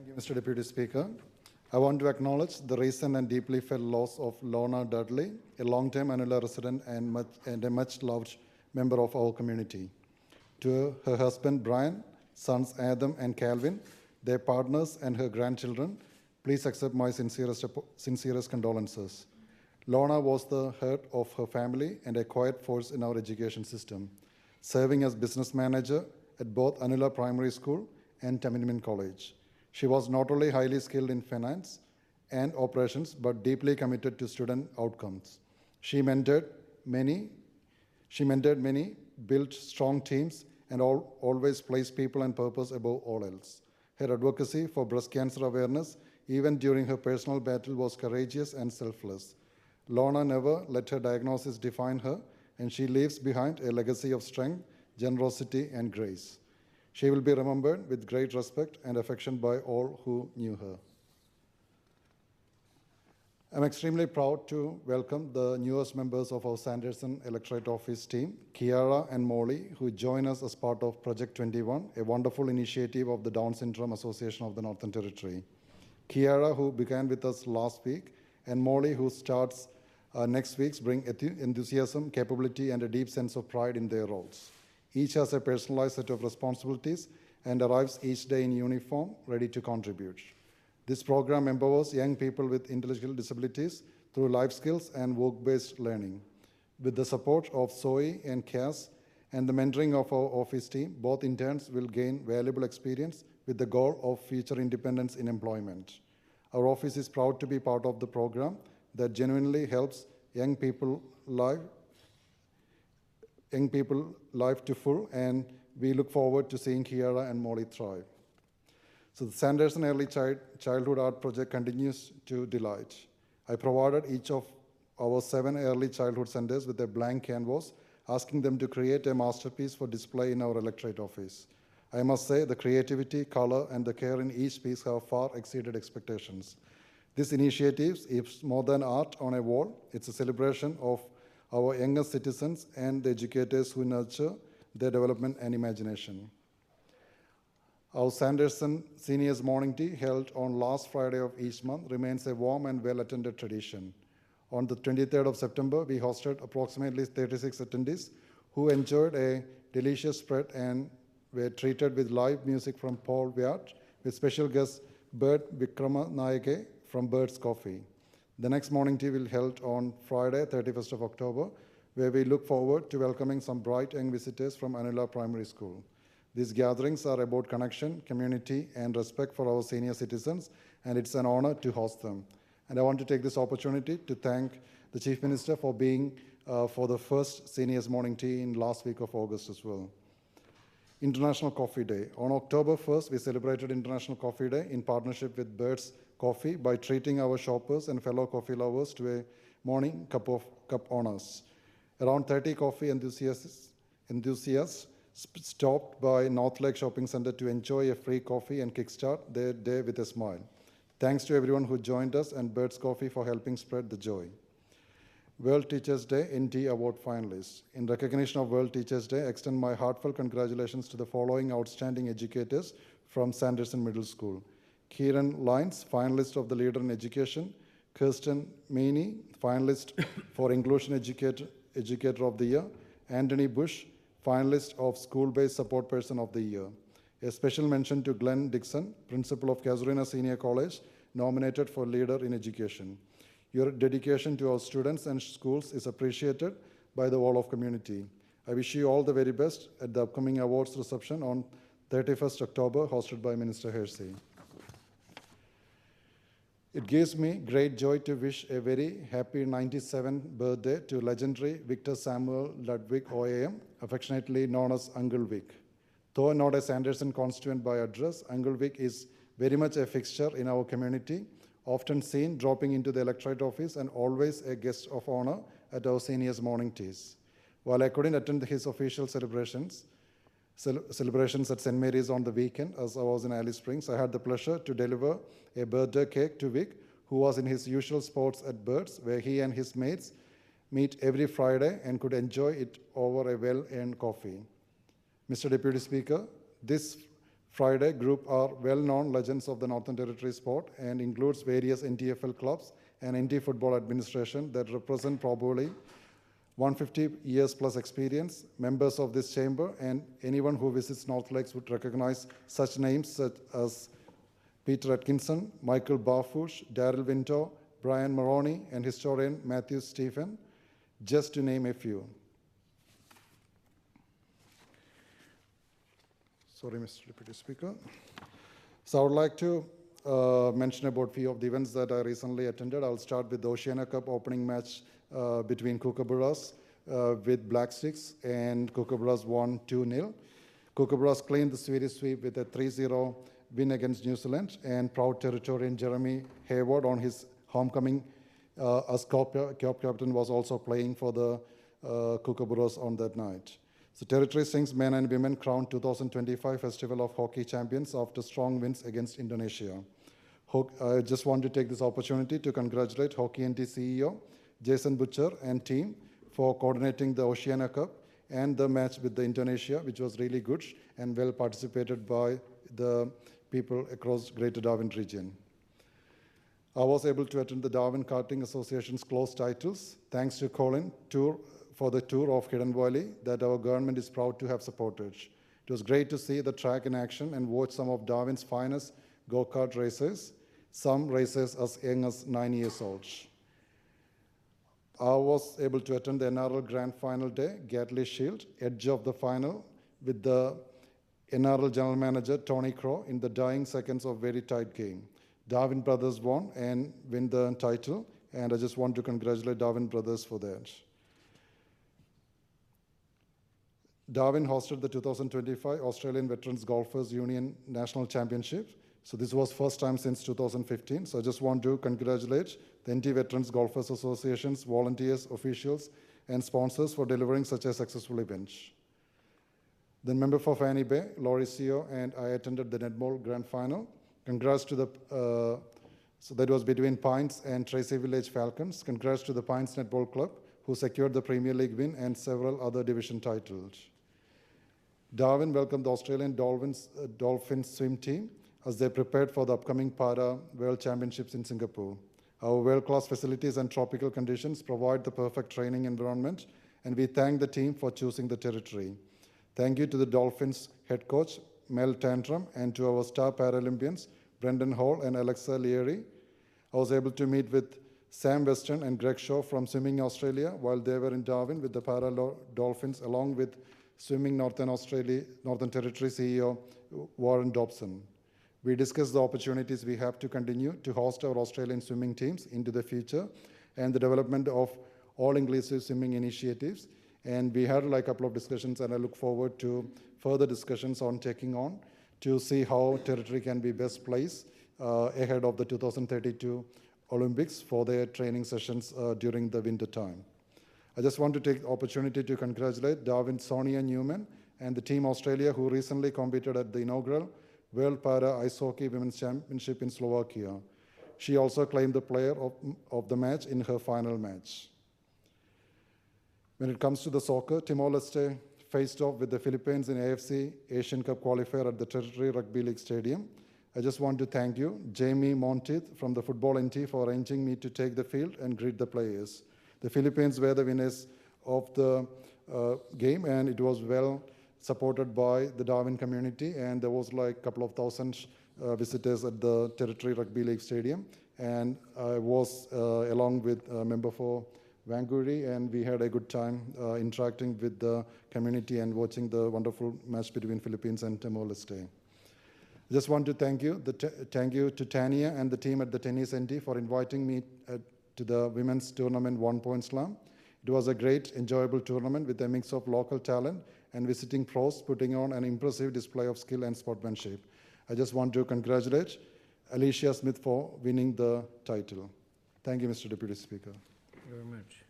Thank you, Mr. Deputy Speaker. I want to acknowledge the recent and deeply felt loss of Lorna Dudley, a long-time Anula resident and a much-loved member of our community. To her husband, Brian, sons Adam and Calvin, their partners and her grandchildren, please accept my sincerest condolences. Lorna was the heart of her family and a quiet force in our education system, serving as business manager at both Anula Primary School and Taminmin College. She was not only highly skilled in finance and operations, but deeply committed to student outcomes. She mentored many, built strong teams, and always placed people and purpose above all else. Her advocacy for breast cancer awareness, even during her personal battle, was courageous and selfless. Lorna never let her diagnosis define her, and she leaves behind a legacy of strength, generosity, and grace. She will be remembered with great respect and affection by all who knew her. I'm extremely proud to welcome the newest members of our Sanderson Electorate Office team, Kiara and Molly, who join us as part of Project 21, a wonderful initiative of the Down Syndrome Association of the Northern Territory. Kiara, who began with us last week, and Molly, who starts next week, bring enthusiasm, capability, and a deep sense of pride in their roles. Each has a personalized set of responsibilities and arrives each day in uniform, ready to contribute. This program empowers young people with intellectual disabilities through life skills and work-based learning. With the support of Zoe and Cass and the mentoring of our office team, both interns will gain valuable experience with the goal of future independence in employment. Our office is proud to be part of the program that genuinely helps young people life to full, and we look forward to seeing Kiara and Molly thrive. So the Sanderson Early Childhood Art Project continues to delight. I provided each of our 7 early childhood centers with a blank canvas, asking them to create a masterpiece for display in our electorate office. I must say the creativity, color, and the care in each piece have far exceeded expectations. This initiative is more than art on a wall. It's a celebration of our younger citizens and the educators who nurture their development and imagination. Our Sanderson Seniors Morning Tea, held on last Friday of each month, remains a warm and well-attended tradition. On the 23rd of September, we hosted approximately 36 attendees who enjoyed a delicious spread and were treated with live music from Paul Wyatt, with special guest Bert Vikramanayake from Bird's Coffee. The next morning tea will be held on Friday, 31st of October, where we look forward to welcoming some bright young visitors from Anula Primary School. These gatherings are about connection, community, and respect for our senior citizens, and it's an honor to host them. And I want to take this opportunity to thank the Chief Minister for being for the first Seniors Morning Tea in last week of August as well. International Coffee Day. On October 1st, we celebrated International Coffee Day in partnership with Bird's Coffee by treating our shoppers and fellow coffee lovers to a morning cup honors. Around 30 coffee enthusiasts stopped by North Lake Shopping Center to enjoy a free coffee and kickstart their day with a smile. Thanks to everyone who joined us and Bird's Coffee for helping spread the joy. World Teachers Day NT Award finalists. In recognition of World Teachers Day, I extend my heartfelt congratulations to the following outstanding educators from Sanderson Middle School. Kieran Lyons, finalist of the Leader in Education. Kirsten Meany, finalist for Inclusion Educator of the Year. Anthony Bush, finalist of School-Based Support Person of the Year. A special mention to Glenn Dixon, Principal of Casuarina Senior College, nominated for Leader in Education. Your dedication to our students and schools is appreciated by the whole of community. I wish you all the very best at the upcoming awards reception on 31st October, hosted by Minister Hersey. It gives me great joy to wish a very happy 97th birthday to legendary Victor Samuel Ludwig OAM, affectionately known as Uncle Vic. Though not a Sanderson constituent by address, Uncle Vic is very much a fixture in our community, often seen dropping into the electorate office and always a guest of honor at our seniors' morning teas. While I couldn't attend his official celebrations at St. Mary's on the weekend, as I was in Alice Springs, I had the pleasure to deliver a birthday cake to Vic, who was in his usual spots at Bird's, where he and his mates meet every Friday and could enjoy it over a well-earned coffee. Mr. Deputy Speaker, this Friday group are well-known legends of the Northern Territory sport and includes various NTFL clubs and NT Football Administration that represent probably 150 years plus experience. Members of this chamber and anyone who visits North Lakes would recognize such names such as Peter Atkinson, Michael Barfouche, Daryl Vinto, Brian Maroney, and historian Matthew Stephen, just to name a few. Sorry, Mr. Deputy Speaker. So I would like to mention about a few of the events that I recently attended. I'll start with the Oceania Cup opening match between Kookaburras with Black Sticks, and Kookaburras won 2-0. Kookaburras claimed the series sweep with a 3-0 win against New Zealand, and proud Territorian Jeremy Hayward on his homecoming as captain was also playing for the Kookaburras on that night. So Territory Sings men and women crowned 2025 Festival of Hockey Champions after strong wins against Indonesia. I just want to take this opportunity to congratulate Hockey NT CEO Jason Butcher and team for coordinating the Oceania Cup and the match with the Indonesia, which was really good and well participated by the people across Greater Darwin region. I was able to attend the Darwin Karting Association's closed titles, thanks to Colin for the tour of Hidden Valley that our government is proud to have supported. It was great to see the track in action and watch some of Darwin's finest go-kart racers, some racers as young as 9 years old. I was able to attend the NRL Grand Final Day, Gatley Shield, edge of the final, with the NRL General Manager Tony Crow in the dying seconds of very tight game. Darwin Brothers won and win the title, and I just want to congratulate Darwin Brothers for that. Darwin hosted the 2025 Australian Veterans Golfers Union National Championship. So this was first time since 2015. So I just want to congratulate the NT Veterans Golfers Association's volunteers, officials, and sponsors for delivering such a successful event. The member for Fanny Bay, Lauricio, and I attended the netball grand final. Congrats to the, so that was between Pines and Tracy Village Falcons. Congrats to the Pines Netball Club, who secured the Premier League win and several other division titles. Darwin welcomed the Australian Dolphins swim team as they prepared for the upcoming Para World Championships in Singapore. Our world-class facilities and tropical conditions provide the perfect training environment, and we thank the team for choosing the territory. Thank you to the Dolphins head coach, Mel Tantrum, and to our star Paralympians, Brendan Hall and Alexa Leary. I was able to meet with Sam Weston and Greg Shaw from Swimming Australia while they were in Darwin with the Para Dolphins, along with Swimming Northern Territory CEO Warren Dobson. We discussed the opportunities we have to continue to host our Australian swimming teams into the future and the development of all-inclusive swimming initiatives. And we had a couple of discussions, and I look forward to further discussions on taking on to see how Territory can be best placed ahead of the 2032 Olympics for their training sessions during the winter time. I just want to take the opportunity to congratulate Darwin Sonia Newman and the Team Australia, who recently competed at the inaugural World Para Ice Hockey Women's Championship in Slovakia. She also claimed the player of the match in her final match. When it comes to the soccer, Timor-Leste faced off with the Philippines in AFC Asian Cup qualifier at the Territory Rugby League Stadium. I just want to thank you, Jamie Monteith from the Football NT, for arranging me to take the field and greet the players. The Philippines were the winners of the game, and it was well supported by the Darwin community, and there was a couple of thousand visitors at the Territory Rugby League Stadium, and I was along with a member for Wanguri, and we had a good time interacting with the community and watching the wonderful match between Philippines and Timor-Leste. I just want to thank you to Tania and the team at the Tennis NT for inviting me to the women's tournament 1 Point Slam. It was a great, enjoyable tournament with a mix of local talent and visiting pros putting on an impressive display of skill and sportsmanship. I just want to congratulate Alicia Smith for winning the title. Thank you, Mr. Deputy Speaker. Thank you very much.